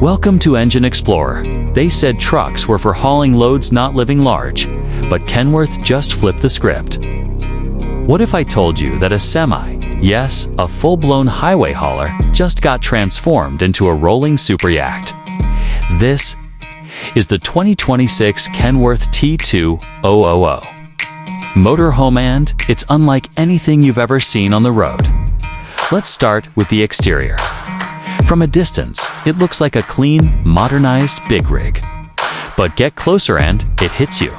Welcome to Engine Explorer. They said trucks were for hauling loads, not living large, but Kenworth just flipped the script. What if I told you that a semi, yes, a full-blown highway hauler, just got transformed into a rolling superyacht? This is the 2026 Kenworth T2000 Motorhome, and it's unlike anything you've ever seen on the road. Let's start with the exterior. From a distance, it looks like a clean, modernized big rig. But get closer and it hits you.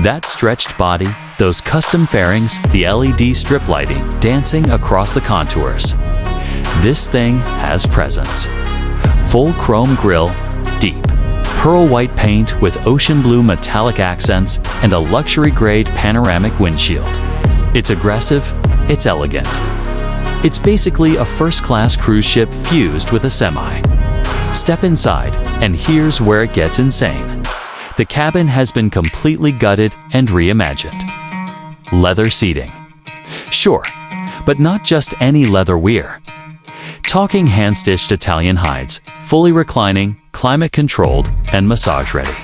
That stretched body, those custom fairings, the LED strip lighting dancing across the contours. This thing has presence. Full chrome grille, deep pearl white paint with ocean blue metallic accents, and a luxury-grade panoramic windshield. It's aggressive, it's elegant. It's basically a first-class cruise ship fused with a semi. Step inside, and here's where it gets insane. The cabin has been completely gutted and reimagined. Leather seating. Sure, but not just any leather we're talking hand-stitched Italian hides, fully reclining, climate-controlled, and massage-ready.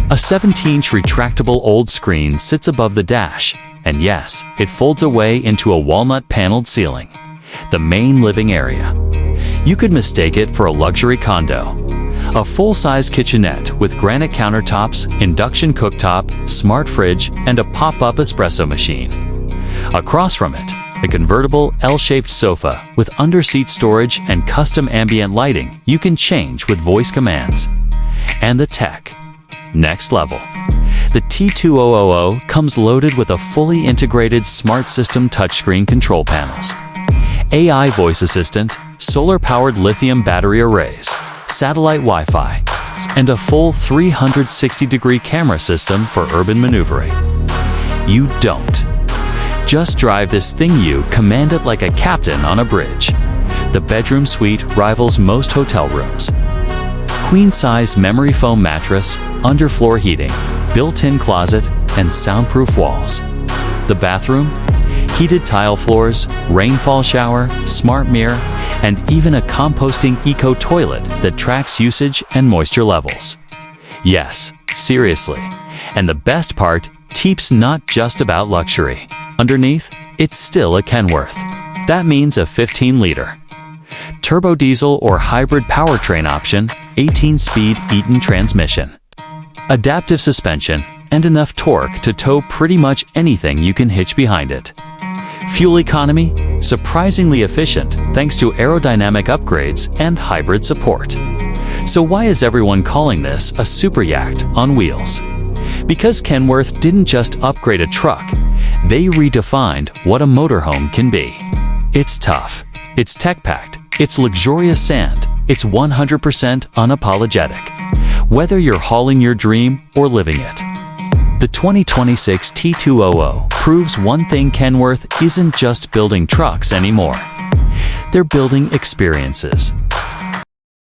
A 17-inch retractable old screen sits above the dash, and yes, it folds away into a walnut-paneled ceiling, the main living area. You could mistake it for a luxury condo. A full-size kitchenette with granite countertops, induction cooktop, smart fridge, and a pop-up espresso machine. Across from it, a convertible L-shaped sofa with under-seat storage and custom ambient lighting you can change with voice commands. And the tech. Next level. The T2000 comes loaded with a fully integrated smart system touchscreen control panels, AI voice assistant, solar-powered lithium battery arrays, satellite Wi-Fi, and a full 360-degree camera system for urban maneuvering. You don't just drive this thing, you command it like a captain on a bridge. The bedroom suite rivals most hotel rooms. Queen-size memory foam mattress, underfloor heating, built-in closet, and soundproof walls. The bathroom? Heated tile floors, rainfall shower, smart mirror, and even a composting eco-toilet that tracks usage and moisture levels. Yes, seriously. And the best part, Teep's not just about luxury. Underneath, it's still a Kenworth. That means a 15-liter turbo diesel or hybrid powertrain option, 18-speed Eaton transmission, adaptive suspension, and enough torque to tow pretty much anything you can hitch behind it. Fuel economy? Surprisingly efficient thanks to aerodynamic upgrades and hybrid support. So why is everyone calling this a superyacht on wheels? Because Kenworth didn't just upgrade a truck, they redefined what a motorhome can be. It's tough, it's tech-packed, it's luxurious sand, it's 100% unapologetic. Whether you're hauling your dream or living it. The 2026 T2000 proves one thing: Kenworth isn't just building trucks anymore. They're building experiences.